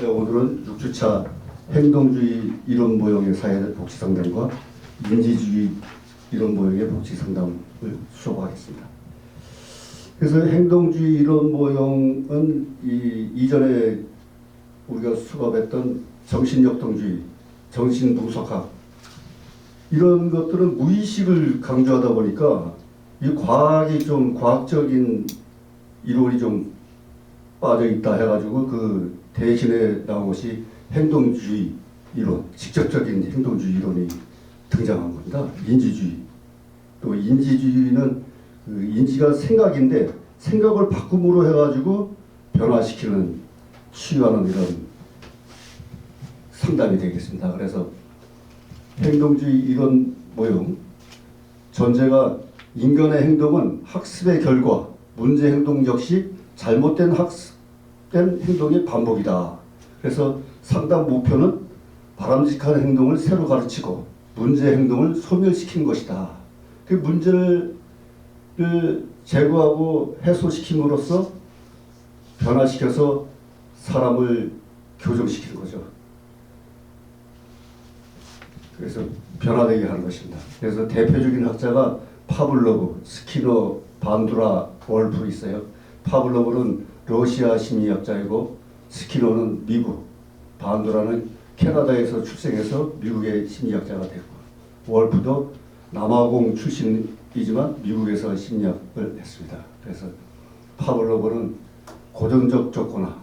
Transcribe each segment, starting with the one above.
네, 오늘은 6주차 행동주의 이론 모형의 사회복지 상담과 인지주의 이론 모형의 복지 상담을 수업하겠습니다. 그래서 행동주의 이론 모형은 이전에 우리가 수업했던 정신역동주의, 정신분석학 이런 것들은 무의식을 강조하다 보니까 이 과학이 좀 과학적인 이론이 좀 빠져 있다 해가지고 그 대신에 나온 것이 행동주의 이론, 직접적인 행동주의 이론이 등장한 겁니다. 인지주의. 또 인지주의는 그 인지가 생각인데 생각을 바꿈으로 해가지고 변화시키는 치유하는 이런 상담이 되겠습니다. 그래서 행동주의 이론 모형 전제가 인간의 행동은 학습의 결과, 문제 행동 역시 잘못된 학습된 행동의 반복이다. 그래서 상담 목표는 바람직한 행동을 새로 가르치고 문제 행동을 소멸시키는 것이다. 그 문제를 제거하고 해소시킴으로써 변화시켜서 사람을 교정시키는 거죠. 그래서 변화되게 하는 것입니다. 그래서 대표적인 학자가 파블로브, 스키너, 반두라, 월프 있어요. 파블로브는 러시아 심리학자이고 스키너는 미국, 반두라는 캐나다에서 출생해서 미국의 심리학자가 됐고 월프도 남아공 출신이지만 미국에서 심리학을 했습니다. 그래서 파블로브는 고정적 조건화,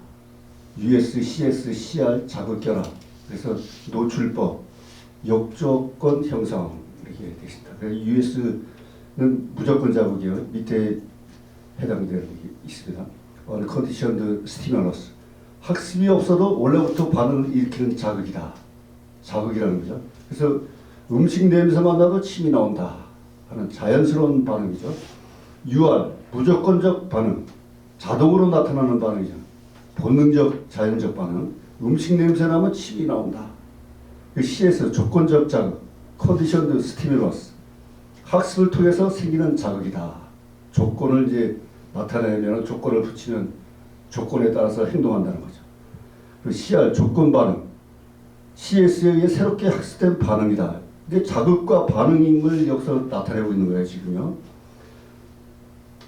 USCS, CR 자극결합, 그래서 노출법, 역조건 형성 이렇게 되어 있습니다. 그래서 US는 무조건 자극이요. 밑에 해당되는 게 있습니다. Unconditioned stimulus. 학습이 없어도 원래부터 반응을 일으키는 자극이다. 자극이라는 거죠. 그래서 음식 냄새만 나도 침이 나온다 하는 자연스러운 반응이죠. UR, 무조건적 반응. 자동으로 나타나는 반응이죠. 본능적, 자연적 반응. 음식 냄새 나면 침이 나온다. CS, 조건적 자극. Conditioned stimulus. 학습을 통해서 생기는 자극이다. 조건을 이제 나타내면 조건을 붙이면 조건에 따라서 행동한다는 거죠. 그리고 CR, 조건 반응. CS에 의해 새롭게 학습된 반응이다. 이게 자극과 반응임을 여기서 나타내고 있는 거예요, 지금요.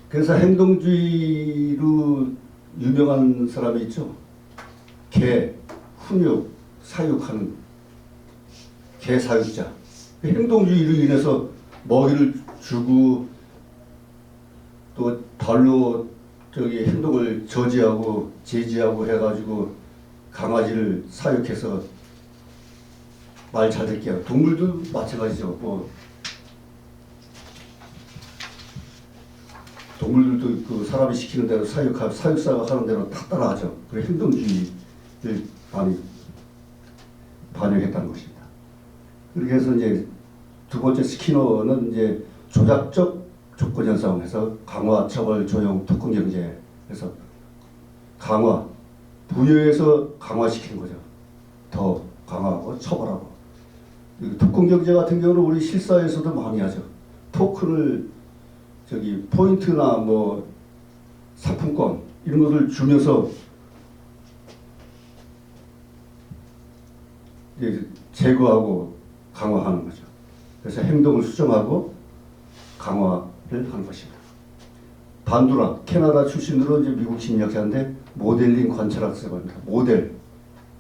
그래서 행동주의로 유명한 사람이 있죠. 개, 훈육, 사육하는 개 사육자. 행동주의로 인해서 먹이를 주고 또 발로 저기 행동을 저지하고 제지하고 해가지고 강아지를 사육해서 말 잘 듣게 하고 동물도 마찬가지죠. 뭐 동물들도 그 사람이 시키는 대로 사육사가 하는 대로 다 따라하죠. 그래 행동주의를 많이 반영했다는 것입니다. 그렇게 해서 이제 두 번째 스키너는 이제 조작적 조건 현상에서 강화, 처벌, 조용, 특권 경제. 그래서 강화, 부여해서 강화시키는 거죠. 더 강화하고 처벌하고. 특권 경제 같은 경우는 우리 실사에서도 많이 하죠. 토큰을 저기 포인트나 뭐 상품권 이런 것을 주면서 이제 제거하고 강화하는 거죠. 그래서 행동을 수정하고 강화를 하는 것입니다. 반두라, 캐나다 출신으로 이제 미국 심리학자인데 모델링 관찰학습을 합니다. 모델,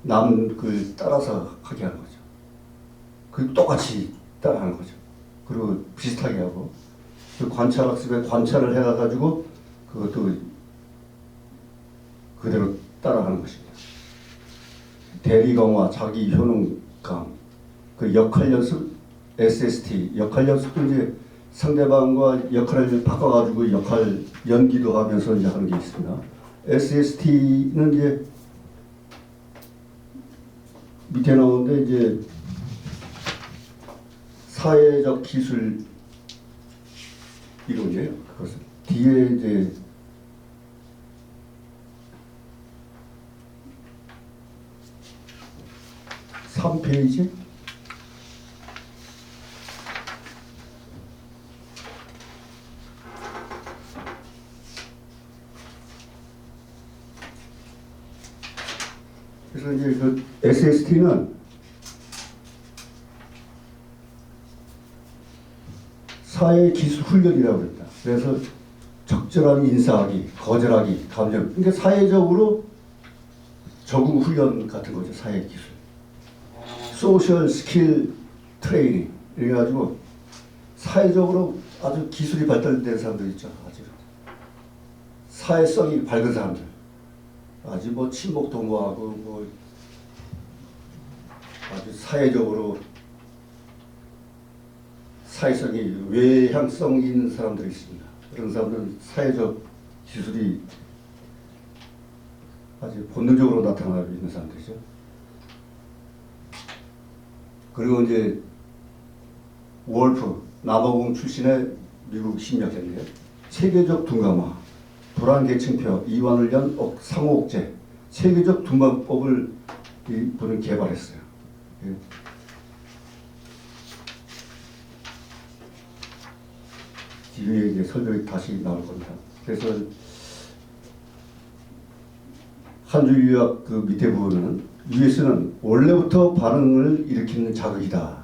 남을 따라서 하게 하는 거죠. 그리고 똑같이 따라하는 거죠. 그리고 비슷하게 하고 그 관찰학습에 관찰을 해가지고 그것도 그대로 따라하는 것입니다. 대리강화, 자기 효능감, 그 역할 연습, SST, 역할 연습도 이제 상대방과 역할을 바꿔가지고 역할 연기도 하면서 이제 하는 게 있습니다. SST는 이제 밑에 나오는데 이제 사회적 기술 이론이에요. 그것은 뒤에 이제 (3페이지) 그래서 이제 그 SST는 사회 기술 훈련이라고 합니다. 그래서 적절한 인사하기, 거절하기, 감정. 그러니까 사회적으로 적응 훈련 같은 거죠. 사회 기술. 소셜 스킬 트레이닝. 이래가지고 사회적으로 아주 기술이 발달된 사람들 있죠. 아주 사회성이 밝은 사람들. 아주 뭐 친목 도모하고 뭐 아주 사회적으로 사회성이 외향성 있는 사람들이 있습니다. 그런 사람들은 사회적 기술이 아주 본능적으로 나타나고 있는 사람들이죠. 그리고 이제 월프, 남아공 출신의 미국 심리학자인데요. 체계적 둔감화, 불안계층표, 이완훈련, 상호억제, 체계적 둔감법을 이분은 개발했어요. 뒤에 이제 설명이 다시 나올 겁니다. 그래서 한 줄 요약 그 밑에 부분은 US는 원래부터 반응을 일으키는 자극이다.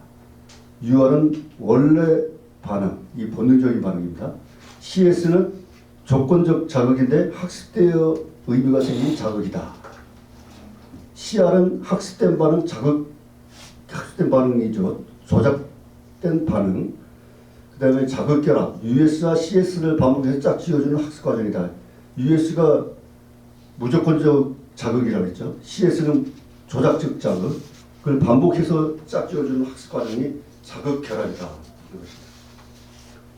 UR은 원래 반응, 이 본능적인 반응입니다. CS는 조건적 자극인데 학습되어 의미가 생긴 자극이다. CR은 학습된 반응, 학습된 반응이죠. 조작된 반응. 그 다음에 자극 결합, US와 CS를 반복해서 짝지어주는 학습 과정이다. US가 무조건적 자극이라고 했죠. CS는 조작적 자극, 그걸 반복해서 짝지어주는 학습 과정이 자극 결합이다.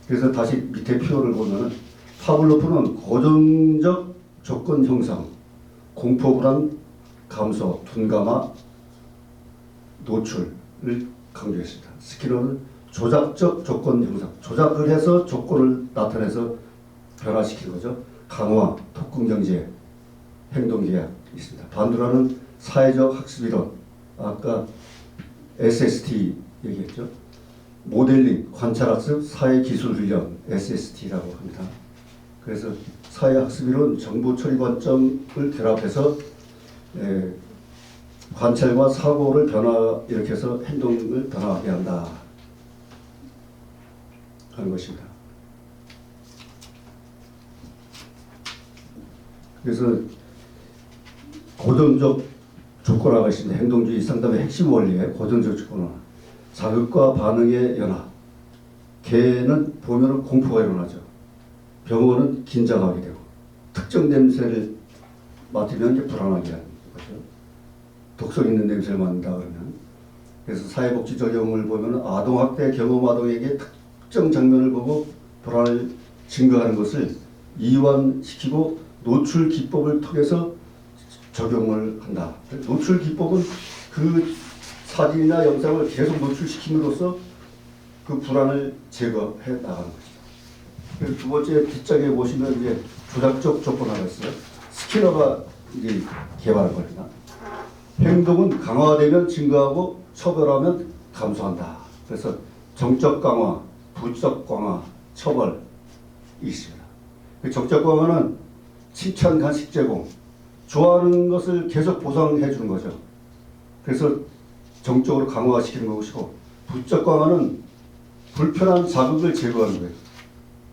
그래서 다시 밑에 표를 보면 파블로프는 고정적 조건 형성, 공포 불안 감소, 둔감화, 노출을 강조했습니다. 스키너는 조작적 조건 형성, 조작을 해서 조건을 나타내서 변화시키는 거죠. 강화, 토큰경제, 행동계약 있습니다. 반두라는 사회적 학습이론, 아까 SST 얘기했죠. 모델링, 관찰학습, 사회기술훈련, SST라고 합니다. 그래서 사회학습이론 정보 처리 관점을 결합해서 관찰과 사고를 일으켜서 행동을 변화하게 한다 하는 것입니다. 그래서 고정적 조건화가 있습니다. 행동주의 상담의 핵심 원리에 고정적 조건화. 자극과 반응의 연합. 개는 보면 공포가 일어나죠. 병원은 긴장하게 되고 특정 냄새를 맡으면 이제 불안하게 하는 거죠. 독성 있는 냄새를 맡는다 그러면. 그래서 사회복지 적용을 보면 아동학대 경험 아동에게 특정 장면을 보고 불안을 증가하는 것을 이완시키고 노출 기법을 통해서 적용을 한다. 노출 기법은 그 사진이나 영상을 계속 노출시킴으로써 그 불안을 제거해 나가는 거죠. 그리고 두 번째 뒷장에 보시면 이제 조작적 조건화가 있어요. 스키너가 이제 개발한 겁니다. 행동은 강화되면 증가하고 처벌하면 감소한다. 그래서 정적 강화, 부적 강화, 처벌이 있습니다. 그 정적 강화는 칭찬, 간식 제공, 좋아하는 것을 계속 보상해 주는 거죠. 그래서 정적으로 강화시키는 것이고, 부적 강화는 불편한 자극을 제거하는 거예요.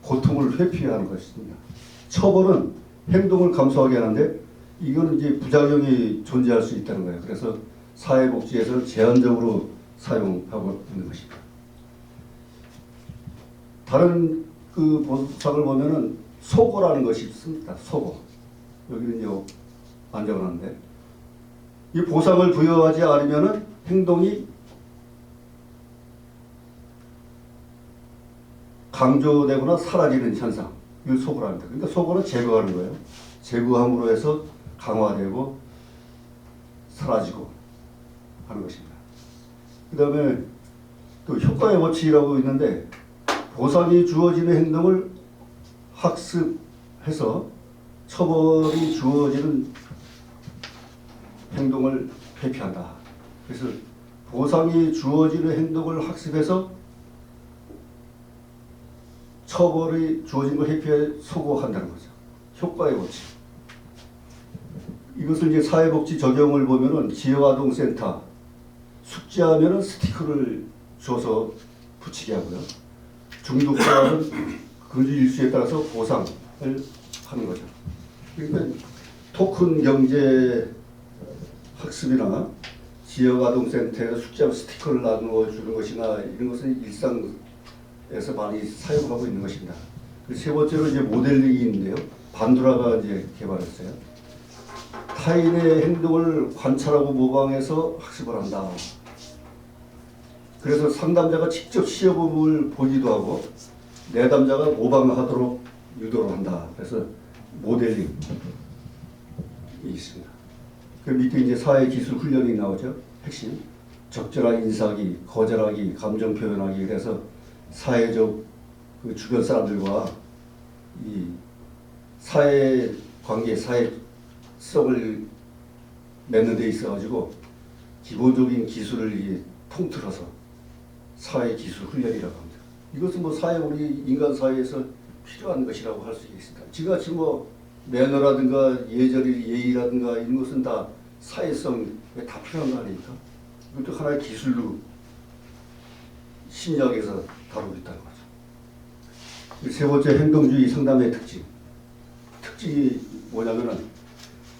고통을 회피하는 것입니다. 처벌은 행동을 감소하게 하는데 이거는 이제 부작용이 존재할 수 있다는 거예요. 그래서 사회복지에서는 제한적으로 사용하고 있는 것입니다. 다른 그 보상을 보면은 소고라는 것이 있습니다. 소고. 여기는 이제 안 적어놨는데 이 보상을 부여하지 않으면은 행동이 강조되거나 사라지는 현상. 이걸 소고라 합니다. 그러니까 소고는 제거하는 거예요. 제거함으로 해서 강화되고 사라지고 하는 것입니다. 그 다음에 또 효과의 법칙이라고 있는데 보상이 주어지는 행동을 학습해서 처벌이 주어지는 행동을 회피한다. 그래서 보상이 주어지는 행동을 학습해서 처벌이 주어진 걸 회피해 소거한다는 거죠. 효과의 법칙. 이것을 이제 사회복지 적용을 보면은 지역아동센터 숙지하면은 스티커를 줘서 붙이게 하고요. 중독자는 그 일수에 따라서 보상을 하는 거죠. 그러니까 토큰 경제 학습이나 지역아동센터에서 숙제하고 스티커를 나누어 주는 것이나 이런 것은 일상에서 많이 사용을 하고 있는 것입니다. 세 번째로 이제 모델링이 있는데요. 반두라가 이제 개발했어요. 타인의 행동을 관찰하고 모방해서 학습을 한다. 그래서 상담자가 직접 시험을 보기도 하고 내담자가 모방하도록 유도를 한다. 그래서 모델링이 있습니다. 그 밑에 이제 사회 기술 훈련이 나오죠. 핵심 적절한 인사하기, 거절하기, 감정 표현하기. 그래서 사회적 그 주변 사람들과 이 사회 관계, 사회성을 맺는 데 있어 가지고 기본적인 기술을 이게 통틀어서 사회 기술 훈련이라고 합니다. 이것은 뭐 사회 우리 인간 사회에서 필요한 것이라고 할 수 있습니다. 지금같이 뭐 매너라든가 예의라든가 이런 것은 다 사회성에 다 필요한 거 아닙니까? 이것도 하나의 기술로 심리학에서 다루고 있다는 거죠. 세 번째 행동주의 상담의 특징이 뭐냐면은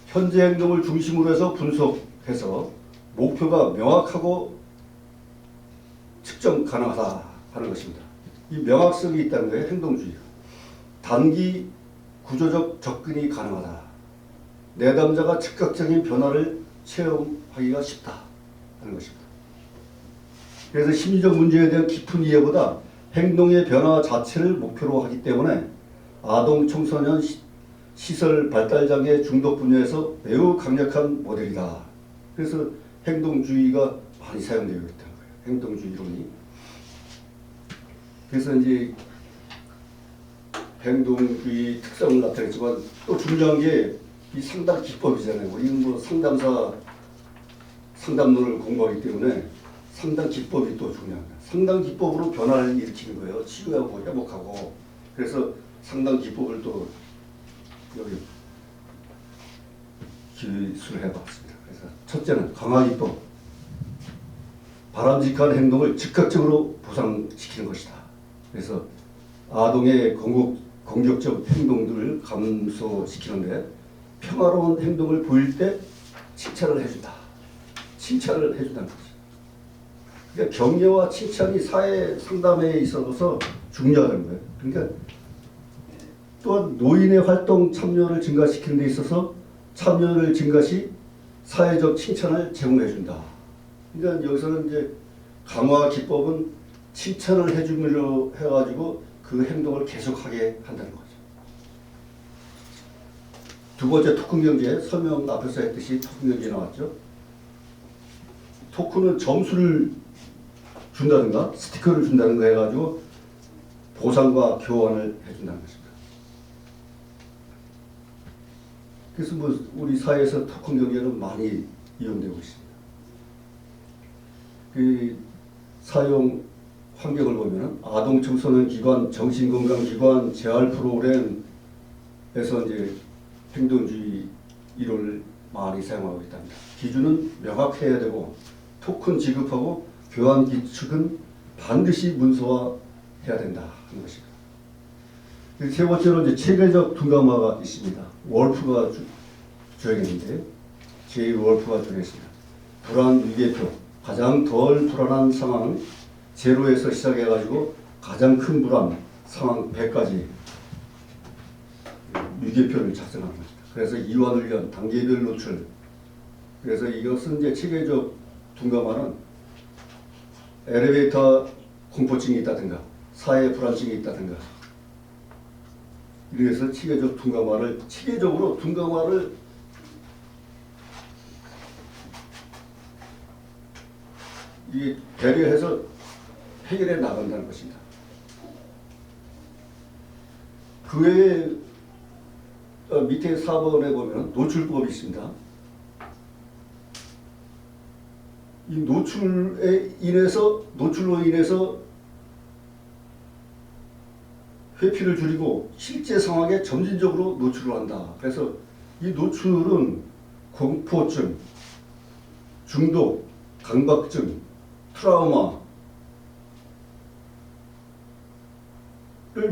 현재 행동을 중심으로 해서 분석해서 목표가 명확하고 측정 가능하다 하는 것입니다. 이 명확성이 있다는 거예요. 행동주의가. 단기 구조적 접근이 가능하다. 내담자가 즉각적인 변화를 체험하기가 쉽다 하는 것입니다. 그래서 심리적 문제에 대한 깊은 이해보다 행동의 변화 자체를 목표로 하기 때문에 아동 청소년 시설 발달장애 중독 분야에서 매우 강력한 모델이다. 그래서 행동주의가 많이 사용되고 있다는 거예요. 행동주의 이론이. 그래서 이제 행동주의 특성을 나타냈지만 또 중요한 게 이 상담 기법이잖아요. 우리는 뭐 상담론을 공부하기 때문에 상담 기법이 또 중요합니다. 상담 기법으로 변화를 일으키는 거예요. 치유하고 회복하고. 그래서 상담 기법을 또 여기 기술을 해봤습니다. 그래서 첫째는 강화 기법. 바람직한 행동을 즉각적으로 보상시키는 것이다. 그래서 아동의 공격적 행동들을 감소시키는데 평화로운 행동을 보일 때 칭찬을 해준다. 칭찬을 해준다는 거죠. 그러니까 격려와 칭찬이 사회 상담에 있어서 중요하다는 거예요. 그러니까 또한 노인의 활동 참여를 증가시키는 데 있어서 참여를 증가시 사회적 칭찬을 제공해준다. 그러니까 여기서는 이제 강화 기법은 칭찬을 해주므로 해가지고 그 행동을 계속하게 한다는 거죠. 두 번째 토큰 경제, 설명 앞에서 했듯이 토큰 경제 나왔죠. 토큰은 점수를 준다든가 스티커를 준다든가 해가지고 보상과 교환을 해준다는 것입니다. 그래서 뭐 우리 사회에서 토큰 경제는 많이 이용되고 있습니다. 그 사용 환경을 보면 아동 청소년 기관, 정신건강기관, 재활 프로그램에서 이제 행동주의 이론을 많이 사용하고 있답니다. 기준은 명확해야 되고 토큰 지급하고 교환 기축은 반드시 문서화해야 된다 하는 것입니다. 세 번째로 이제 체계적 둔감화가 있습니다. 월프가 조형했는데 제이 월프가 조형했습니다. 불안 위계표, 가장 덜 불안한 상황 제로에서 시작해가지고 가장 큰 불안 상황 100까지 위계표를 작성한 것입니다. 그래서 이완훈련, 단계별 노출. 그래서 이것은 이제 체계적 둔감화는 엘리베이터 공포증이 있다든가 사회 불안증이 있다든가 이래서 체계적으로 둔감화를 이 배려해서 해결해 나간다는 것입니다. 그 외에 밑에 4번에 보면 노출법이 있습니다. 이 노출로 인해서 회피를 줄이고 실제 상황에 점진적으로 노출을 한다. 그래서 이 노출은 공포증, 중독, 강박증, 트라우마를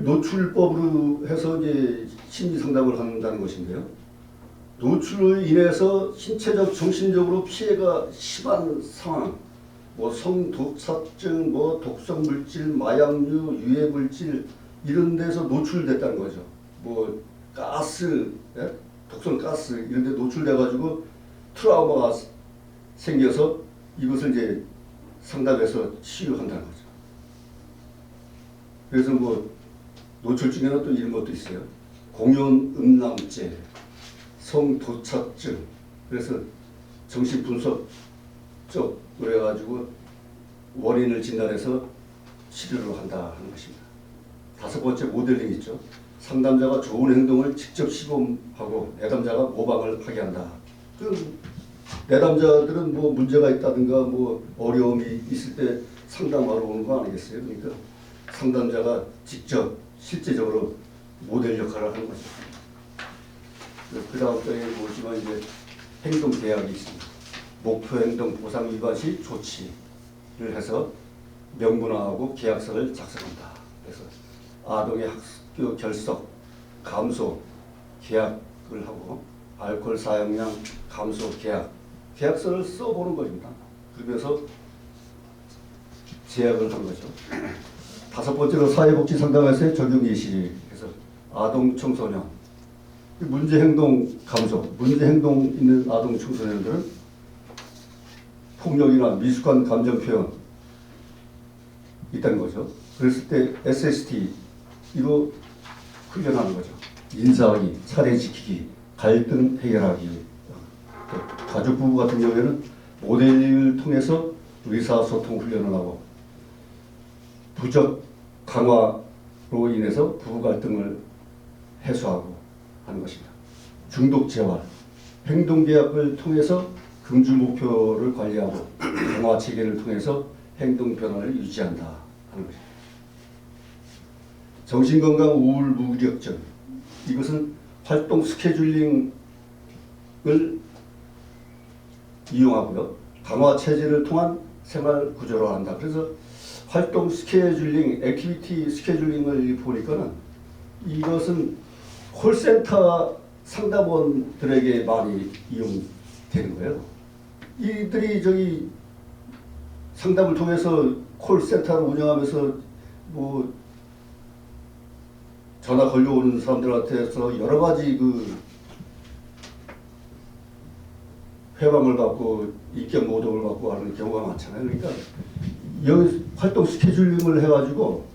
노출법으로 해서 이제 심리 상담을 한다는 것인데요. 노출로 인해서 신체적, 정신적으로 피해가 심한 상황, 뭐 성도사증, 뭐 독성 물질, 마약류, 유해 물질 이런 데서 노출됐다는 거죠. 뭐 가스, 예? 독성 가스 이런 데 노출돼 가지고 트라우마가 생겨서 이것을 이제 상담해서 치유한다는 거죠. 그래서 뭐 노출 중에는 또 이런 것도 있어요. 공연 음란죄, 성도착증. 그래서 정신 분석 쪽 그래가지고 원인을 진단해서 치료를 한다 하는 것입니다. 다섯 번째 모델링 있죠. 상담자가 좋은 행동을 직접 시범하고 내담자가 모방을 하게 한다. 그 내담자들은 뭐 문제가 있다든가 뭐 어려움이 있을 때 상담하러 오는 거 아니겠어요? 그러니까 상담자가 직접 실제적으로 모델 역할을 하는 거죠. 그 다음 장에 보시면 이제 행동 계약이 있습니다. 목표 행동 보상 위반 시 조치를 해서 명문화하고 계약서를 작성한다. 그래서 아동의 학교 결석, 감소, 계약을 하고 알코올 사용량 감소 계약, 계약서를 써보는 것입니다. 그러면서 제약을 한 거죠. 다섯 번째로 사회복지 상담에서의 적용 예시에서 아동 청소년, 문제 행동 감소, 문제 행동 있는 아동 청소년들은 폭력이나 미숙한 감정 표현 있다는 거죠. 그랬을 때 SST로 훈련하는 거죠. 인사하기, 차례 지키기, 갈등 해결하기. 가족 부부 같은 경우에는 모델링을 통해서 의사소통 훈련을 하고 부적 강화로 인해서 부부 갈등을 해소하고 하는 것입니다. 중독 재활, 행동 계약을 통해서 금주 목표를 관리하고 강화 체계를 통해서 행동 변화를 유지한다 하는 것입니다. 정신건강 우울 무기력증, 이것은 활동 스케줄링을 이용하고요. 강화 체제를 통한 생활 구조로 한다. 그래서 활동 스케줄링, 액티비티 스케줄링을 보니까는 이것은 콜센터 상담원들에게 많이 이용되는 거예요. 이들이 저기 상담을 통해서 콜센터를 운영하면서 뭐 전화 걸려오는 사람들한테서 여러 가지 그 회방을 받고 인격 모독을 받고 하는 경우가 많잖아요. 그러니까 여기 활동 스케줄링을 해가지고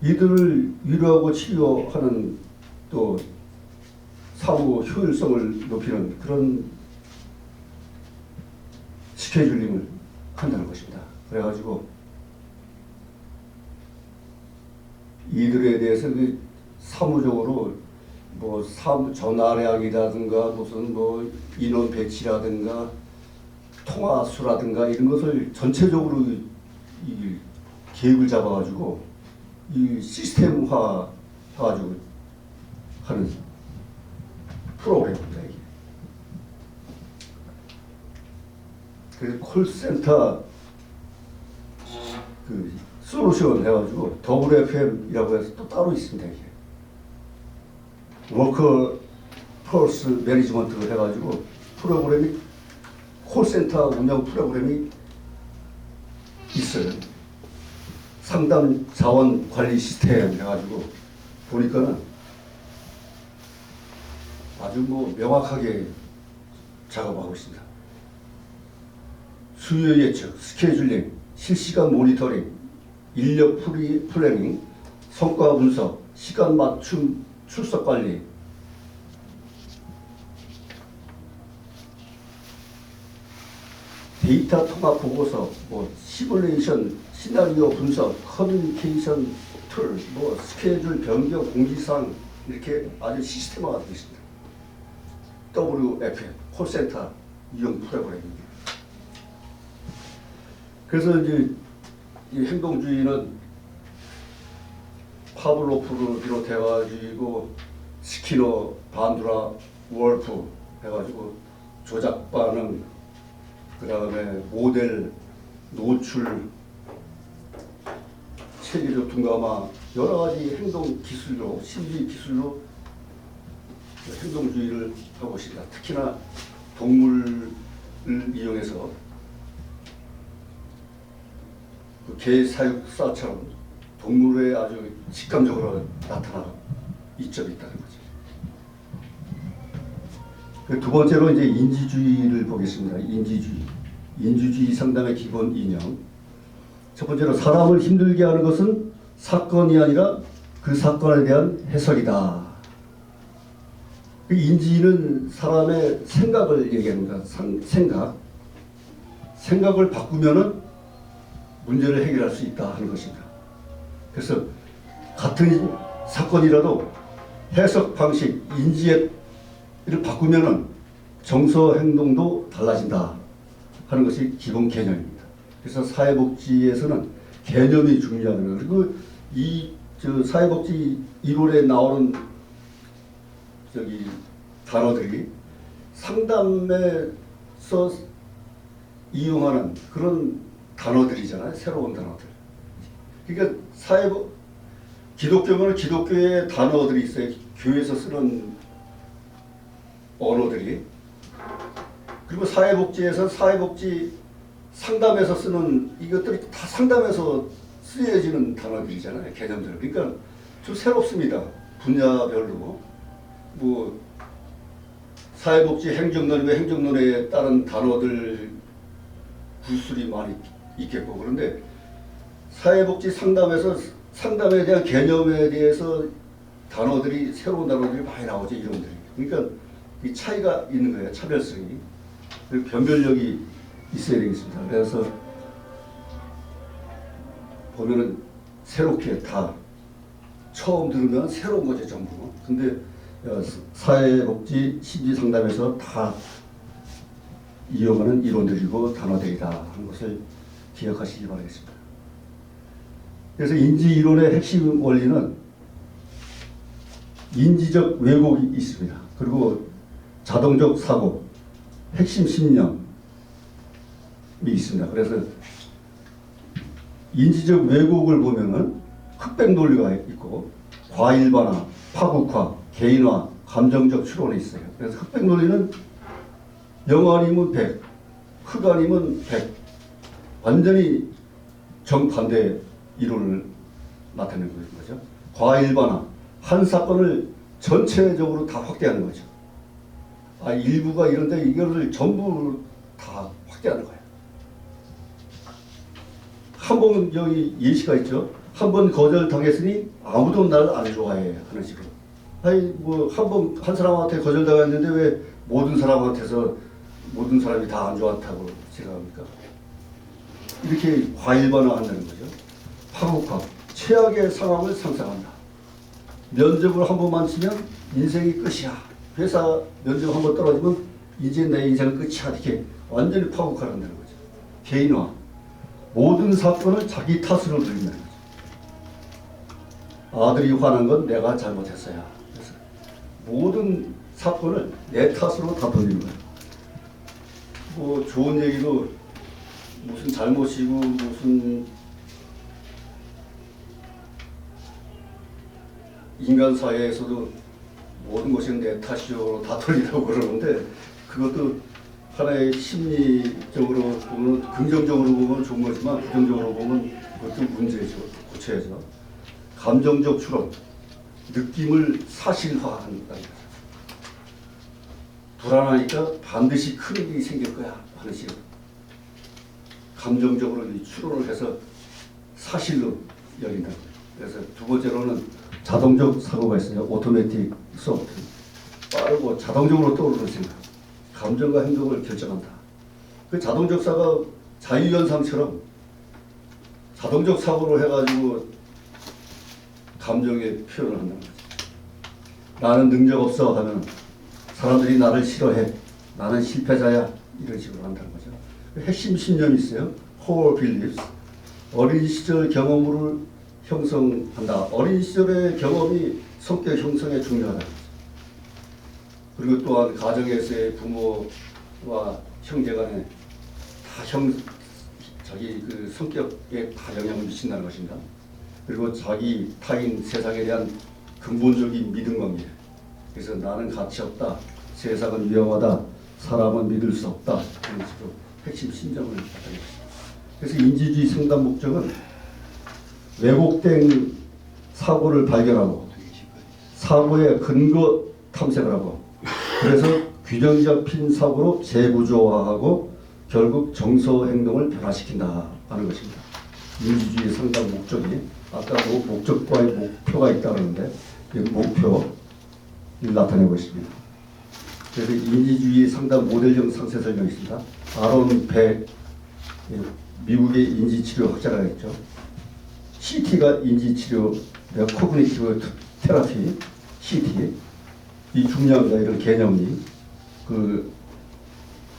이들을 위로하고 치료하는 또 사후 효율성을 높이는 그런 스케줄링을 한다는 것입니다. 그래가지고 이들에 대해서 그 사무적으로 뭐 전화량이라든가 무슨 뭐 인원 배치라든가 통화 수라든가 이런 것을 전체적으로 이 계획을 잡아가지고 이 시스템화 해가지고 하는 프로그램입니다. 이게. 그래서 콜센터 그 솔루션 해가지고 WFM이라고 해서 또 따로 있습니다. 이게. 워커 포스 매니지먼트를 해가지고 프로그램이 콜센터 운영 프로그램이 있어요. 상담 자원 관리 시스템 해가지고 보니까는 아주 뭐 명확하게 작업하고 있습니다. 수요 예측, 스케줄링, 실시간 모니터링, 인력 플래닝, 성과 분석, 시간 맞춤 출석 관리, 데이터 통합 보고서, 뭐 시뮬레이션, 시나리오 분석, 커뮤니케이션 툴, 뭐 스케줄 변경 공지사항 이렇게 아주 시스템화가 되어 있습니다. WFM 콜센터 이용 프로그램입니다. 그래서 이제 이 행동주의는 파블로프를 비롯해가지고 스키너, 반두라, 월프 해가지고 조작 반응, 그 다음에 모델, 노출, 체계적 둔감화, 여러 가지 행동 기술로, 심리 기술로 행동주의를 하고 있습니다. 특히나 동물을 이용해서 그 개 사육사처럼 동물에 아주 직감적으로 나타나는 이점이 있다는 거죠. 그 두 번째로 이제 인지주의를 보겠습니다. 인지주의 상담의 기본 이념. 첫 번째로 사람을 힘들게 하는 것은 사건이 아니라 그 사건에 대한 해석이다. 그 인지는 사람의 생각을 얘기합니다. 생각을 바꾸면은 문제를 해결할 수 있다 하는 것입니다. 그래서 같은 사건이라도 해석 방식, 인지를 바꾸면은 정서 행동도 달라진다 하는 것이 기본 개념입니다. 그래서 사회복지에서는 개념이 중요하다. 그리고 이 사회복지 이론에 나오는 단어들이 상담에서 이용하는 그런 단어들이잖아요. 새로운 단어들. 그러니까 기독교는 기독교의 단어들이 있어요. 교회에서 쓰는 언어들이. 그리고 사회복지에서 사회복지 상담에서 쓰는 이것들이 다 상담에서 쓰여지는 단어들이잖아요. 개념들. 그러니까 좀 새롭습니다. 분야별로. 뭐 사회복지 행정론에 따른 단어들 구술이 많이 있겠고, 그런데 사회복지 상담에서 상담에 대한 개념에 대해서 새로운 단어들이 많이 나오죠. 이론들이. 그러니까 이 차이가 있는 거예요. 차별성이. 그리고 변별력이 있어야 되겠습니다. 그래서 보면은 새롭게 다 처음 들으면 새로운 거죠. 전부. 근데 사회복지 심리상담에서 다 이용하는 이론들이고 단어들이다 하는 것을 기억하시기 바라겠습니다. 그래서 인지이론의 핵심 원리는 인지적 왜곡이 있습니다. 그리고 자동적 사고, 핵심 신념이 있습니다. 그래서 인지적 왜곡을 보면은 흑백 논리가 있고 과일반화, 파국화, 개인화, 감정적 추론이 있어요. 그래서 흑백 논리는 0 아니면 100, 흑 아니면 100, 완전히 정반대 이론을 나타내는 거죠. 과일반화, 한 사건을 전체적으로 다 확대하는 거죠. 일부가 이런데 이거를 전부 다 확대하는 거예요. 한 번 여기 예시가 있죠. 한 번 거절당했으니 아무도 나를 안 좋아해 하는 식으로. 한 사람한테 거절당했는데 왜 모든 사람이 다 안 좋다고 생각합니까? 이렇게 과일반화한다는 거죠. 파국화, 최악의 상황을 상상한다. 면접을 한 번만 치면 인생이 끝이야. 회사 면접 한 번 떨어지면 이제 내 인생은 끝이야. 이렇게 완전히 파국화한다는 거죠. 개인화, 모든 사건을 자기 탓으로 들린다는 거죠. 아들이 화난 건 내가 잘못했어야. 그래서 모든 사건을 내 탓으로 다 돌리는 거예요. 뭐 좋은 얘기도 무슨 잘못이고 무슨 인간 사회에서도 모든 것이 내 탓이요 다 돌리라고 그러는데 그것도 하나의 심리적으로 보면 긍정적으로 보면 좋은 거지만 부정적으로 보면 그것도 문제죠. 고쳐야죠. 감정적 추론, 느낌을 사실화하는 거예요. 불안하니까 반드시 큰 일이 생길 거야 하는 식으로 감정적으로 추론을 해서 사실로 여긴다. 그래서 두 번째로는 자동적 사고가 있어요. 오토매틱 소프트. 빠르고 자동적으로 떠오르는 생각. 감정과 행동을 결정한다. 그 자동적 사고가 자유현상처럼 자동적 사고를 해가지고 감정의 표현을 한다는 거죠. 나는 능력 없어 하면 사람들이 나를 싫어해. 나는 실패자야. 이런 식으로 한다는 거죠. 핵심 신념이 있어요. core beliefs. 어린 시절 경험을 형성한다. 어린 시절의 경험이 성격 형성에 중요하다. 그리고 또한 가정에서의 부모 형제간에 다 자기 그 성격에 다 영향을 미친다는 것입니다. 그리고 자기 타인 세상에 대한 근본적인 믿음 관계. 그래서 나는 가치 없다, 세상은 위험하다, 사람은 믿을 수 없다, 그런 식으로 핵심 신정을 나타냅니다. 그래서 인지주의 상담 목적은 왜곡된 사고를 발견하고 사고의 근거 탐색을 하고, 그래서 균형 잡힌 사고로 재구조화하고 결국 정서 행동을 변화시킨다 하는 것입니다. 인지주의 상담 목적이 아까 뭐 목적과의 목표가 있다는데 목표를 나타내고 있습니다. 그래서 인지주의 상담 모델형 상세 설명이 있습니다. 아론 백, 미국의 인지치료 학자가 있죠. CT가 인지치료, 코그니티브 테라피, CT. 이 중요합니다. 이런 개념이 그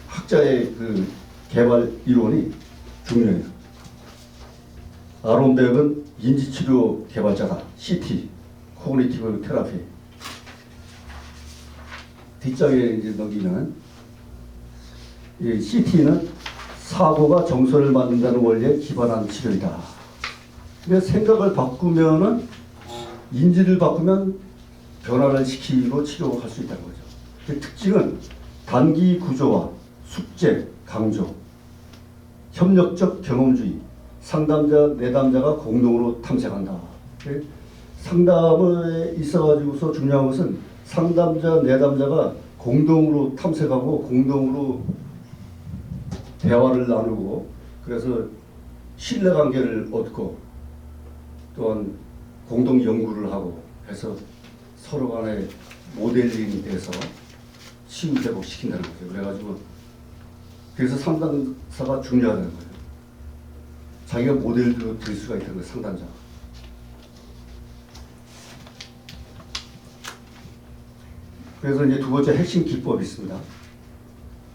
학자의 그 개발 이론이 중요해요. 아론 백은 인지치료 개발자다. CT, 코그니티브 테라피. 뒷장에 이제 넘기면 이 CT는 사고가 정서를 만든다는 원리에 기반한 치료이다. 그래서 생각을 바꾸면은 인지를 바꾸면 변화를 시키고 치료할 수 있다는 거죠. 그 특징은 단기 구조화, 숙제, 강조, 협력적 경험주의, 상담자, 내담자가 공동으로 탐색한다. 상담에 있어가지고서 중요한 것은 상담자, 내담자가 공동으로 탐색하고 공동으로 대화를 나누고, 그래서 신뢰관계를 얻고 또한 공동 연구를 하고 해서 서로 간에 모델링이 돼서 치유 회복시킨다는 거죠. 그래가지고 그래서 상담사가 중요하다는 거예요. 자기가 모델도 될 수가 있다는 거예요. 상담자가. 그래서 이제 두 번째 핵심 기법이 있습니다.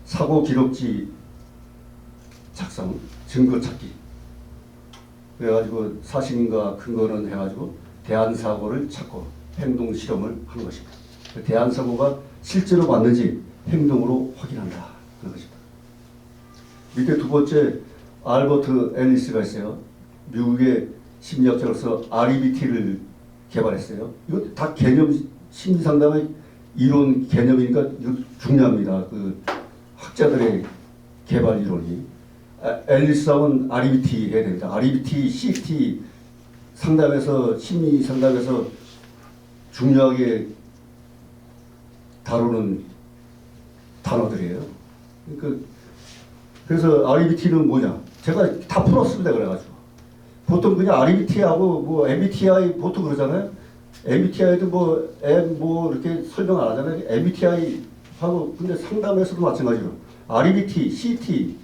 사고 기록지 작성, 증거 찾기. 그래가지고 사실인가 근거는 해가지고 대안 사고를 찾고 행동 실험을 하는 것입니다. 대안 사고가 실제로 맞는지 행동으로 확인한다 그런 것입니다. 밑에 두 번째 알버트 앨리스가 있어요. 미국의 심리학자로서 REBT를 개발했어요. 이거 다 개념 심리 상담의 이론 개념이니까 이거 중요합니다. 그 학자들의 개발 이론이. 앨리스하고는 REBT 해야 됩니다. REBT, CT 상담에서 심리 상담에서 중요하게 다루는 단어들이에요. 그래서 REBT는 뭐냐? 제가 다 풀었습니다. 그래가지고 보통 그냥 REBT하고 뭐 MBTI 보통 그러잖아요. MBTI도 뭐 이렇게 설명 안 하잖아요. MBTI 하고 근데 상담에서도 마찬가지로 REBT, CT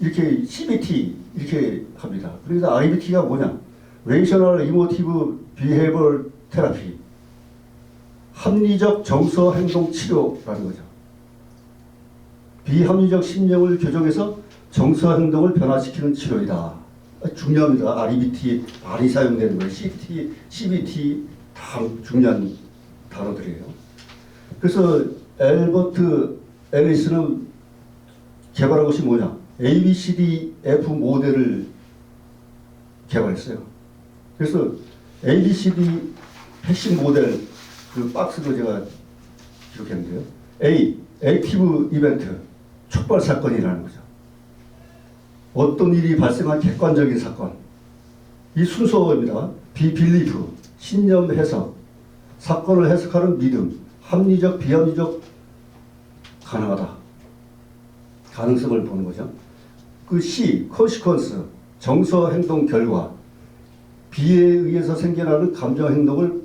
이렇게 CBT 이렇게 합니다. 그래서 REBT가 뭐냐? Rational Emotive Behavioral Therapy, 합리적 정서 행동 치료라는 거죠. 비합리적 심령을 교정해서 정서 행동을 변화시키는 치료이다. 중요합니다. REBT 많이 사용되는 거예요. CT, CBT 다 중요한 단어들이에요. 그래서 앨버트 앨리스는 개발한 것이 뭐냐? ABCDF 모델을 개발했어요. 그래서 ABCD 핵심 모델 그 박스도 제가 기록했는데요. A, 액티브 이벤트, 촉발 사건이라는 거죠. 어떤 일이 발생한 객관적인 사건. 이 순서입니다. B, 빌리프, 신념 해석, 사건을 해석하는 믿음, 합리적, 비합리적, 가능하다. 가능성을 보는 거죠. 그 C, consequence, 정서 행동 결과, B에 의해서 생겨나는 감정 행동을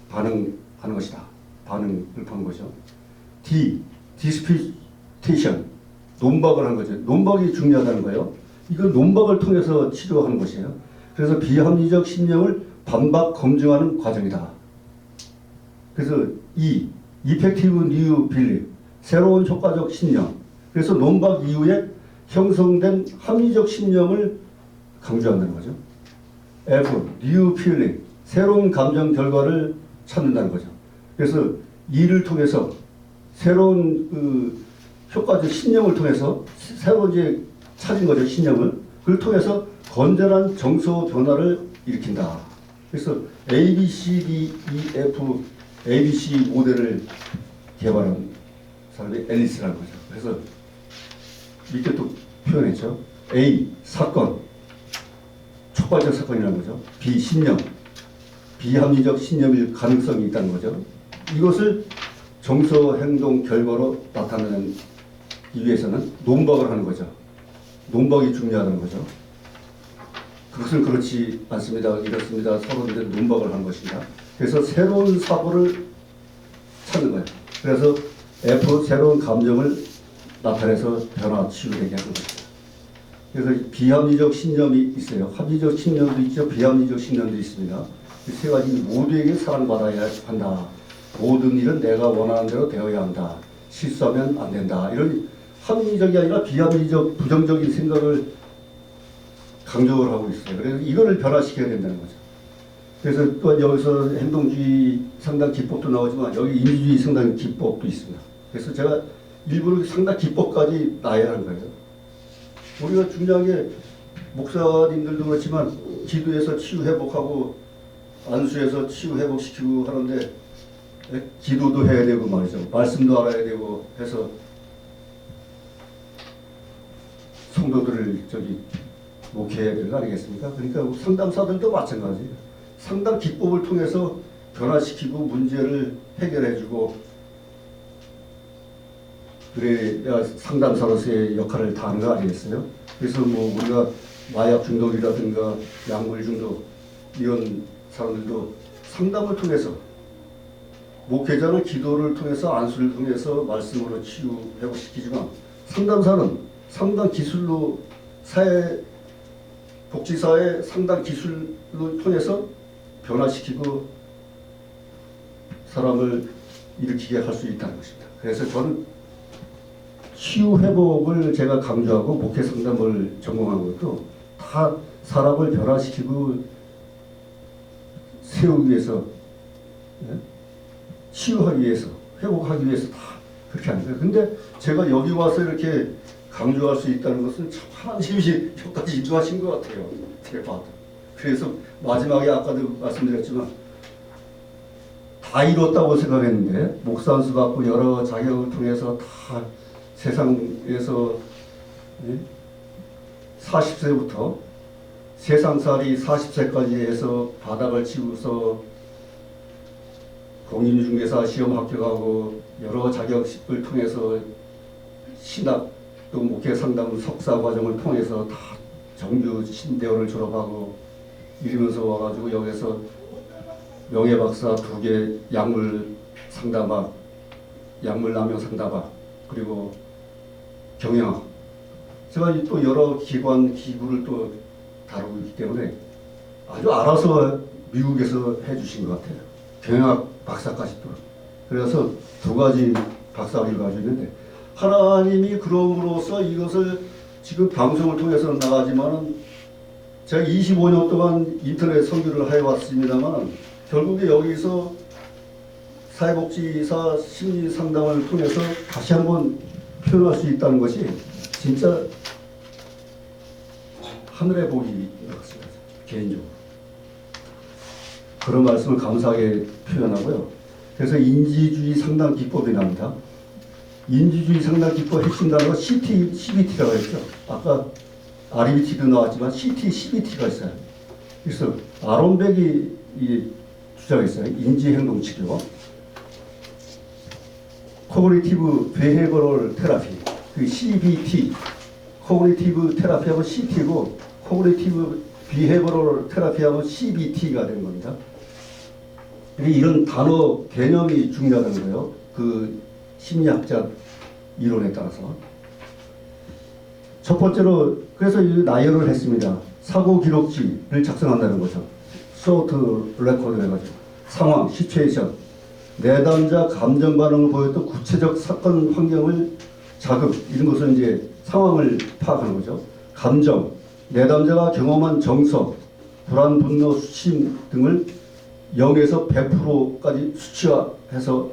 반응하는 것이다. 반응을 보는 거죠. D, disputation, 논박을 하는 거죠. 논박이 중요하다는 거예요. 이건 논박을 통해서 치료하는 것이에요. 그래서 비합리적 신념을 반박 검증하는 과정이다. 그래서 E, effective new belief, 새로운 효과적 신념. 그래서 논박 이후에 형성된 합리적 신념을 강조한다는 거죠. F, new feeling, 새로운 감정 결과를 찾는다는 거죠. 그래서 이를 통해서 새로운 효과적 신념을 통해서 새로 이제 찾은 거죠. 신념을. 그걸 통해서 건전한 정서 변화를 일으킨다. 그래서 A, B, C, D, E, F, ABC 모델을 개발한 사람이 앨리스라는 거죠. 그래서 이렇게 또 표현했죠. A, 사건, 촉발적 사건이라는 거죠. B, 신념, 비합리적 신념일 가능성이 있다는 거죠. 이것을 정서, 행동, 결과로 나타내는 위해서는 논박을 하는 거죠. 논박이 중요하다는 거죠. 그것은 그렇지 않습니다. 이렇습니다. 서로들 논박을 하는 것입니다. 그래서 새로운 사고를 찾는 거예요. 그래서 F, 새로운 감정을 나타내서 변화, 치유되게 하는 거죠. 그래서 비합리적 신념이 있어요. 합리적 신념도 있죠. 비합리적 신념도 있습니다. 이 세 가지 모두에게 사랑받아야 한다. 모든 일은 내가 원하는 대로 되어야 한다. 실수하면 안 된다. 이런 합리적이 아니라 비합리적 부정적인 생각을 강조를 하고 있어요. 그래서 이거를 변화시켜야 된다는 거죠. 그래서 또 여기서 행동주의 상당 기법도 나오지만 여기 인지주의 상당 기법도 있습니다. 그래서 제가 일부러 상당 기법까지 놔야 하는 거예요. 우리가 중요한 게 목사님들도 그렇지만 기도해서 치유 회복하고 안수해서 치유 회복시키고 하는데 기도도 해야 되고 말이죠. 말씀도 알아야 되고 해서 성도들을 목회해야 될 거 아니겠습니까? 그러니까 상담사들도 마찬가지예요. 상담 기법을 통해서 변화시키고 문제를 해결해주고 그래야 상담사로서의 역할을 다하는 거 아니겠어요? 그래서 뭐 우리가 마약 중독이라든가 약물 중독 이런 사람들도 상담을 통해서 목회자는 기도를 통해서 안수를 통해서 말씀으로 치유 회복시키지만 상담사는 상담 기술로 복지사회 상담 기술로 통해서 변화시키고 사람을 일으키게 할 수 있다는 것입니다. 그래서 저는 치유 회복을 제가 강조하고 목회 상담을 전공한 것도 다 사람을 변화시키고 세우기 위해서, 치유하기 위해서, 회복하기 위해서 다 그렇게 하는 거예요. 근데 제가 여기 와서 이렇게 강조할 수 있다는 것은 참 하나님이 여기까지 인도하신 것 같아요. 제가 봐도. 그래서 마지막에 아까도 말씀드렸지만 다 이뤘다고 생각했는데 목사 안수 받고 여러 자격을 통해서 다 세상에서 40세부터 세상살이 40세까지 해서 바닥을 치고서 공인중개사 시험 합격하고 여러 자격을 통해서 신학 또 목회 상담 석사 과정을 통해서 다 정규 신대원을 졸업하고 이러면서 와가지고 여기서 명예박사 2개, 약물 상담학, 약물 남용 상담학, 그리고 경영학. 제가 또 여러 기관, 기구를 또 다루고 있기 때문에 아주 알아서 미국에서 해주신 것 같아요. 경영학 박사까지 또. 그래서 2가지 박사학위를 가지고 있는데 하나님이 그럼으로써 이것을 지금 방송을 통해서 나가지만은 제가 25년 동안 인터넷 선교를 해왔습니다만 결국에 여기서 사회복지사 심리상담을 통해서 다시 한번 표현할 수 있다는 것이 진짜 하늘의 복인 것 같습니다. 개인적으로. 그런 말씀을 감사하게 표현하고요. 그래서 인지주의 상담 기법이 나옵니다. 인지주의 상담 기법 핵심 단어가 CBT라고 했죠. 아까 RBT도 나왔지만 CBT가 있어요. 그래서 아론백이 주장했어요. 인지행동치료, 코그니티브 비헤이버럴 테라피, 그 CBT, 코그니티브 테라피하고 CT고 코그니티브 비헤이버럴 테라피하고 CBT가 되는 겁니다. 이런 단어 개념이 중요하다는 거예요. 그 심리학자 이론에 따라서. 첫 번째로 그래서 나열을 했습니다. 사고 기록지를 작성한다는 거죠. 쇼트 레코드 해가지고 상황, 시츄에이션, 내담자 감정 반응을 보였던 구체적 사건 환경을 자극 이런 것을 이제 상황을 파악하는 거죠. 감정, 내담자가 경험한 정서, 불안, 분노, 수심 등을 0에서 100%까지 수치화해서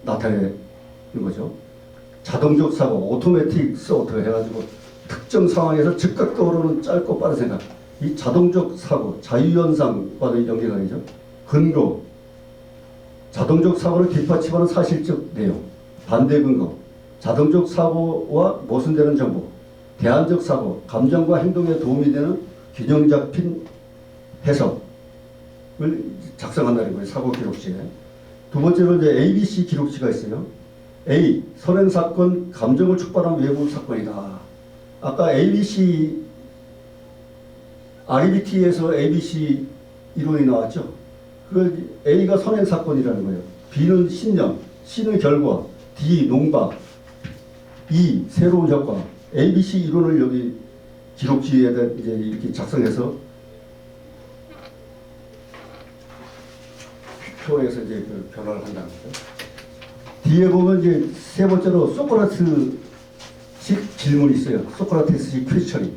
나타내는 거죠. 자동적 사고, 오토매틱 소트 해가지고 특정 상황에서 즉각 떠오르는 짧고 빠른 생각. 이 자동적 사고, 자유현상과도 연계가 되죠. 근거, 자동적 사고를 뒷받침하는 사실적 내용, 반대 근거, 자동적 사고와 모순되는 정보, 대안적 사고, 감정과 행동에 도움이 되는 균형 잡힌 해석을 작성한다는 거예요. 사고 기록지에. 두 번째로 이제 ABC 기록지가 있어요. A, 선행 사건, 감정을 촉발한 외부 사건이다. 아까 ABC, REBT에서 ABC 이론이 나왔죠. 그 A가 선행 사건이라는 거예요. B는 신념, C는 결과, D 농박, E 새로운 효과. ABC 이론을 여기 기록지에다 이제 이렇게 작성해서 표에서 이제 그 변화를 한다는 거죠. 뒤에 보면 이제 세 번째로 소크라테스식 질문이 있어요. 소크라테스식 퀘스처닝.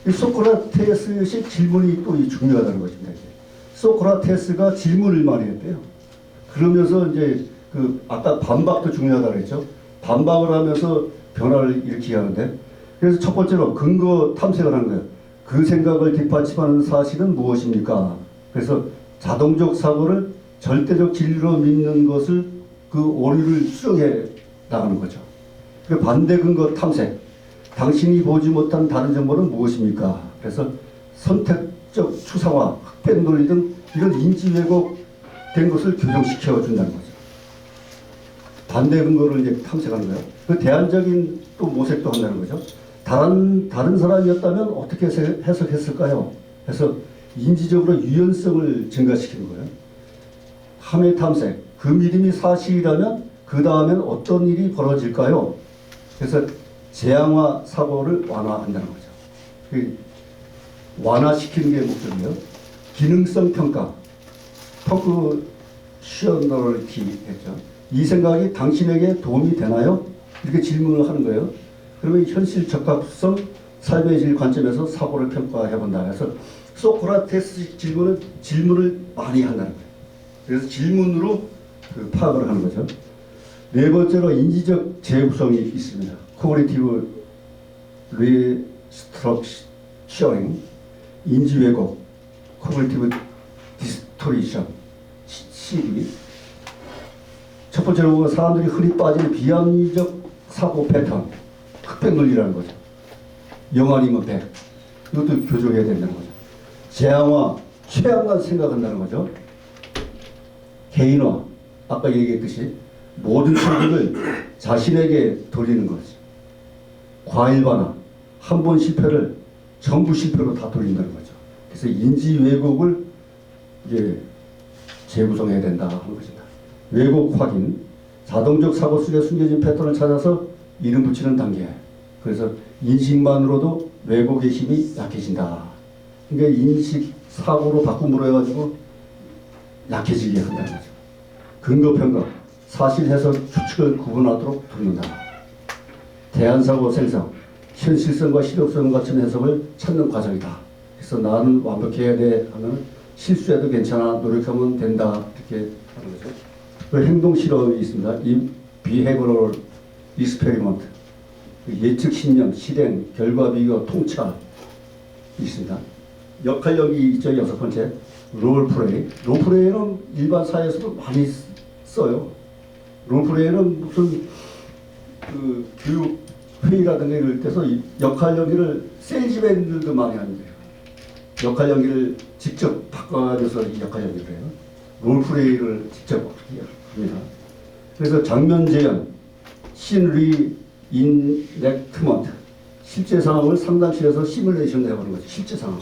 이 소크라테스식 질문이 또 중요하다는 것입니다. 소크라테스가 질문을 많이 했대요. 그러면서 이제 그 아까 반박도 중요하다고 그랬죠. 반박을 하면서 변화를 일으키게 하는데, 그래서 첫 번째로 근거 탐색을 하는 거예요. 그 생각을 뒷받침하는 사실은 무엇입니까? 그래서 자동적 사고를 절대적 진리로 믿는 것을 그 오류를 수정해 나가는 거죠. 그 반대 근거 탐색. 당신이 보지 못한 다른 정보는 무엇입니까? 그래서 선택적 추상화, 흑백 논리 등 이런 인지 왜곡된 것을 교정시켜 준다는 거죠. 반대 근거를 이제 탐색하는 거예요. 그 대안적인 또 모색도 한다는 거죠. 다른 사람이었다면 어떻게 해석했을까요? 그래서 인지적으로 유연성을 증가시키는 거예요. 함의 탐색, 그 믿음이 사실이라면 그 다음엔 어떤 일이 벌어질까요? 그래서 재앙화 사고를 완화한다는 거죠. 그 완화시키는 게 목적이에요. 기능성 평가, 펑크셔널리티 했죠. 이 생각이 당신에게 도움이 되나요? 이렇게 질문을 하는 거예요. 그러면 현실 적합성, 삶의 질 관점에서 사고를 평가해본다. 그래서 소크라테스 질문을 많이 한다는 거예요. 그래서 질문으로 그 파악을 하는 거죠. 네 번째로 인지적 재구성이 있습니다. 코그니티브 리스트럭처링, 인지 왜곡, 코그니티브 디스토리션, CB. 첫 번째로 보면 사람들이 흔히 빠지는 비합리적 사고 패턴, 흑백 논리라는 거죠. 0 아니면 100. 이것도 교정해야 된다는 거죠. 재앙화, 최악만 생각한다는 거죠. 개인화, 아까 얘기했듯이 모든 책임을 자신에게 돌리는 거죠. 과일반화, 한 번 실패를 전부 실패로 다 돌린다는 거죠. 그래서 인지 왜곡을 이제 재구성해야 된다 하는 것입니다. 왜곡 확인, 자동적 사고 속에 숨겨진 패턴을 찾아서 이름 붙이는 단계. 그래서 인식만으로도 왜곡의 힘이 약해진다. 그러니까 인식 사고로 바꿈으로 해가지고 약해지게 한다는 거죠. 근거 평가, 사실 해석 추측을 구분하도록 돕는다. 대안사고 생성, 현실성과 실효성 같은 해석을 찾는 과정이다. 그래서 나는 완벽해야 돼 하면 실수해도 괜찮아, 노력하면 된다, 이렇게 하는 거죠. 그 행동 실험이 있습니다. 이 비헤이버럴 익스페리먼트, 예측 신념, 실행, 결과 비교, 통찰 있습니다. 역할력이 있죠. 여섯 번째, 롤플레이. 롤플레이는 일반 사회에서도 많이 써요. 롤플레이는 무슨 그 교육 회의라든가 이럴 때서 역할 연기를 세일즈맨들도 많이 하는데요. 역할 연기를 직접 바꿔줘서 이 역할 연기를 해요. 롤플레이를 직접 합니다. 그래서 장면 재현, 씬 리인액트먼트, 실제 상황을 상담실에서 시뮬레이션 해보는 거죠. 실제 상황.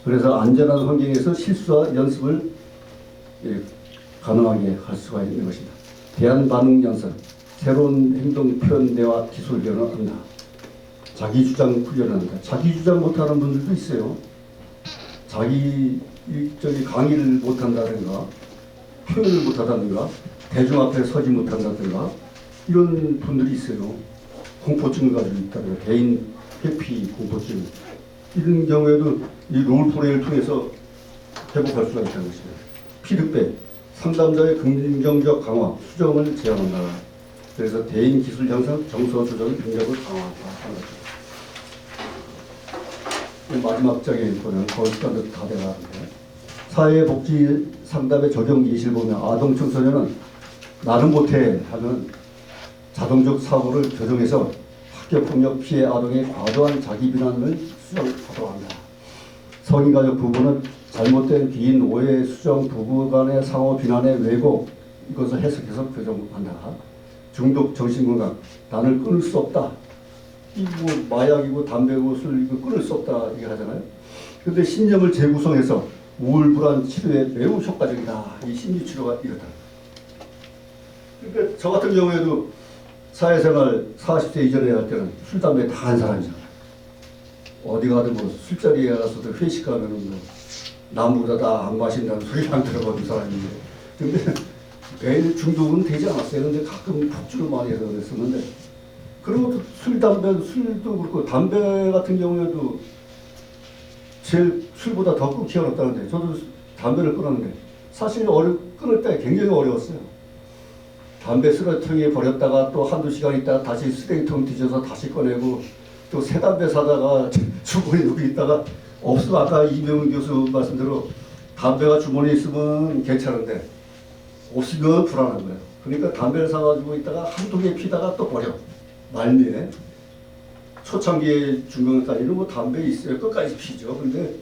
그래서 안전한 환경에서 실수와 연습을 가능하게 할 수가 있는 것입니다. 대안 반응 연습, 새로운 행동 표현 대화 기술 훈련을 한다. 자기 주장 훈련을 한다. 자기 주장 못하는 분들도 있어요. 자기 강의를 못한다든가, 표현을 못한다든가, 대중 앞에 서지 못한다든가, 이런 분들이 있어요. 공포증을 가지고 있다든가, 개인 회피 공포증. 이런 경우에도 이 롤플레이를 통해서 회복할 수가 있다는 것입니다. 피드백, 상담자의 긍정적 강화, 수정을 제안한다. 그래서 대인 기술 형성, 정서 조정 능력을 강화하는 거죠. 마지막 장에 보면 거기까지 다 돼가는데 사회복지 상담의 적용 예시를 보면 아동 청소년은 나는 못해 하는 자동적 사고를 교정해서 학교폭력 피해 아동의 과도한 자기 비난을 수정하도록 한다. 성인가족 부부는 잘못된 기인 오해 수정 부부 간의 상호 비난의 왜곡 이것을 해석해서 교정한다. 중독 정신건강 나를 끊을 수 없다. 이 뭐 마약이고 담배고 술 이거 끊을 수 없다 이게 하잖아요. 그런데 신념을 재구성해서 우울 불안 치료에 매우 효과적이다. 이 심리 치료가 이렇다. 그러니까 저 같은 경우에도 사회생활 40세 이전에 할 때는 술 담배 다 한 사람이잖아요. 어디 가든 뭐 술자리에 가서도 회식 가면은 뭐 남보다 다 안 마신다는 소리를 안 들어보는 사람인데, 근데 매일 중독은 되지 않았어요. 근데 가끔 폭주를 많이 해서 그랬었는데, 그리고 술, 담배, 술도 그렇고 담배 같은 경우에도 제일 술보다 더 끊기 어렵다는데, 저도 담배를 끊었는데 사실 끊을 때 굉장히 어려웠어요. 담배 쓰레기통에 버렸다가 또 한두 시간 있다가 다시 쓰레기통 뒤져서 다시 꺼내고 또 새 담배 사다가 주머니에 넣고 있다가 없으면 아까 이병훈 교수 말씀대로 담배가 주머니에 있으면 괜찮은데 없으면 불안한 거예요. 그러니까 담배를 사가지고 있다가 한두 개 피다가 또 버려. 말미에 초창기에 중경까지는 뭐 담배 있어요. 끝까지 피죠. 근데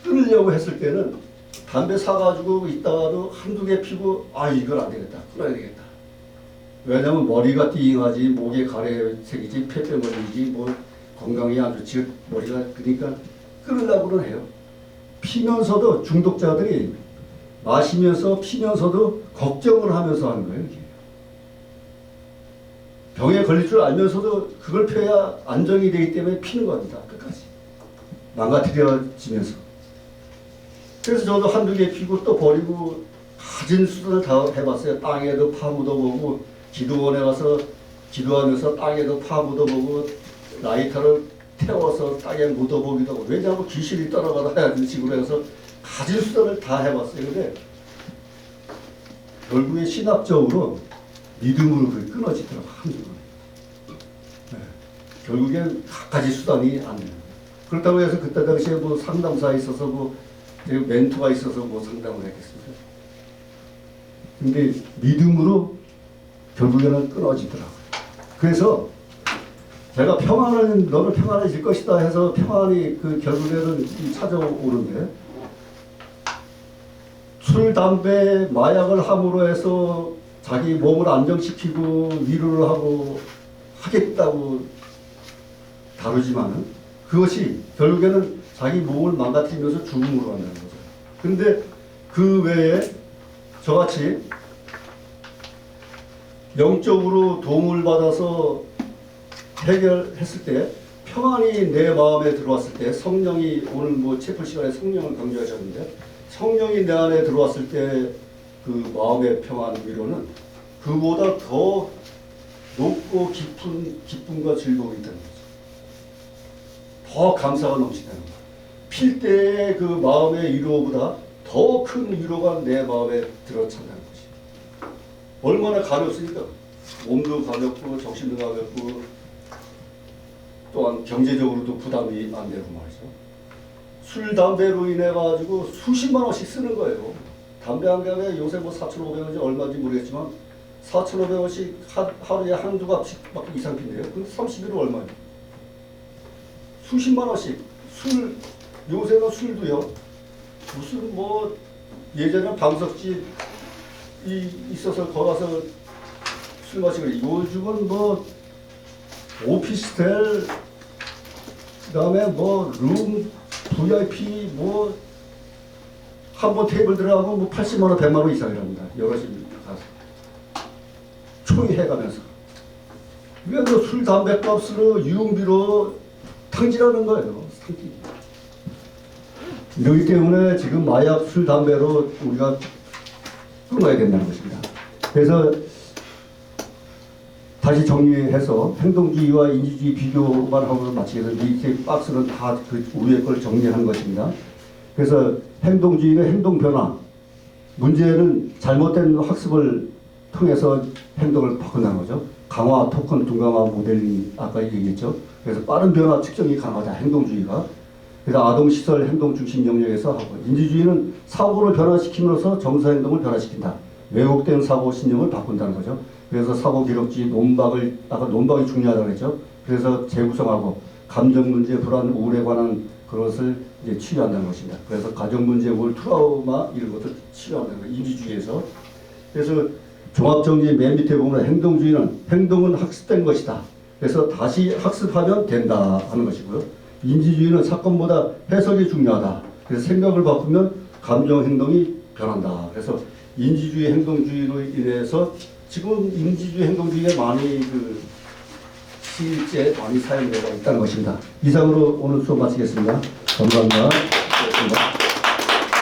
끊으려고 했을 때는 담배 사가지고 있다가도 한두 개 피고 아 이건 안 되겠다. 끊어야 되겠다. 왜냐면 머리가 띵하지 목에 가래 새기지 폐뼈머리지 뭐 건강이 안 좋지 머리가 그러니까 끊으려고는 해요. 피면서도 중독자들이 마시면서 피면서도 걱정을 하면서 하는 거예요. 이게. 병에 걸릴 줄 알면서도 그걸 펴야 안정이 되기 때문에 피는 겁니다. 끝까지. 망가뜨려지면서. 그래서 저도 한두 개 피고 또 버리고 가진 수단을 다 해봤어요. 땅에도 파 묻어보고 기도원에 가서 기도하면서 땅에도 파 묻어보고 라이터를 태워서 땅에 묻어보기도 하고 왜냐하면 귀신이 따라가다 하는 식으로 해서 가진 수단을 다 해봤어요. 근데 결국에 신학적으로 믿음으로 그게 끊어지더라고요. 네. 결국엔 갖가지 수단이 안 돼요. 그렇다고 해서 그때 당시에 뭐 상담사에 있어서 뭐 멘토가 있어서 뭐 상담을 했겠습니까? 근데 믿음으로 결국에는 끊어지더라고요. 그래서 제가 평안은 너는 평안해질 것이다 해서 평안이 그 결국에는 찾아오는데 술, 담배, 마약을 함으로 해서 자기 몸을 안정시키고 위로를 하고 하겠다고 다루지만은 그것이 결국에는 자기 몸을 망가뜨리면서 죽음으로 간다는 거죠. 그런데 그 외에 저같이 영적으로 도움을 받아서 해결했을 때 평안이 내 마음에 들어왔을 때 성령이 오늘 뭐 채플 시간에 성령을 강조하셨는데 성령이 내 안에 들어왔을 때 그 마음의 평안 위로는 그보다 더 높고 깊은 기쁨과 즐거움이 있다는 거죠. 더 감사가 넘친다는 거죠. 필 때의 그 마음의 위로보다 더 큰 위로가 내 마음에 들어찬다는 것이. 얼마나 가볍습니까? 몸도 가볍고 정신도 가볍고 또한 경제적으로도 부담이 안 되고 말이죠. 술, 담배로 인해 가지고 수십만 원씩 쓰는 거예요. 담배 한 개에 요새 뭐 4,500원인지 얼마인지 모르겠지만 4,500원씩 하루에 한두 갑씩 이상 핀대요. 근데 30일은 얼마예요? 수십만 원씩. 술, 요새는 술도요. 무슨 뭐 예전에 방석집이 있어서 걸어서 술 마시고 요즘은 뭐 오피스텔 그다음에 뭐 룸 VIP 뭐 한 번 테이블 들어가고 뭐 80만 원 100만 원 이상이랍니다. 여럿이 가서 총이 해가면서 그러니까 술 담배 값으로 유흥비로 탕진하는 거예요. 탕진. 이러기 때문에 지금 마약 술 담배로 우리가 끊어야 된다는 것입니다. 그래서 다시 정리해서 행동주의와 인지주의 비교만 하고 마치겠습니다. 이 박스는 다 그 위에 걸 정리한 것입니다. 그래서 행동주의는 행동 변화, 문제는 잘못된 학습을 통해서 행동을 바꾼다는 거죠. 강화 토큰 둔강화 모델링 아까 얘기했죠. 그래서 빠른 변화 측정이 가능하다. 행동주의가. 그래서 아동시설 행동중심 영역에서 하고 인지주의는 사고를 변화시킴으로써 정서행동을 변화시킨다. 왜곡된 사고 신념을 바꾼다는 거죠. 그래서 사고 기록지 논박을 아까 논박이 중요하다고 그랬죠. 그래서 재구성하고 감정 문제, 불안, 우울에 관한 그것을 이제 치유한다는 것입니다. 그래서 가정 문제, 우울, 트라우마 이런 것을 치유한다는 거예요. 인지주의에서. 그래서 종합정리 맨 밑에 보면 행동주의는 행동은 학습된 것이다. 그래서 다시 학습하면 된다 하는 것이고요. 인지주의는 사건보다 해석이 중요하다. 그래서 생각을 바꾸면 감정 행동이 변한다. 그래서 인지주의 행동주의로 인해서 지금 인지주의 행동주의가 많이 실제 많이 사용되고 있다는 것입니다. 이상으로 오늘 수업 마치겠습니다. 감사합니다. 고맙습니다.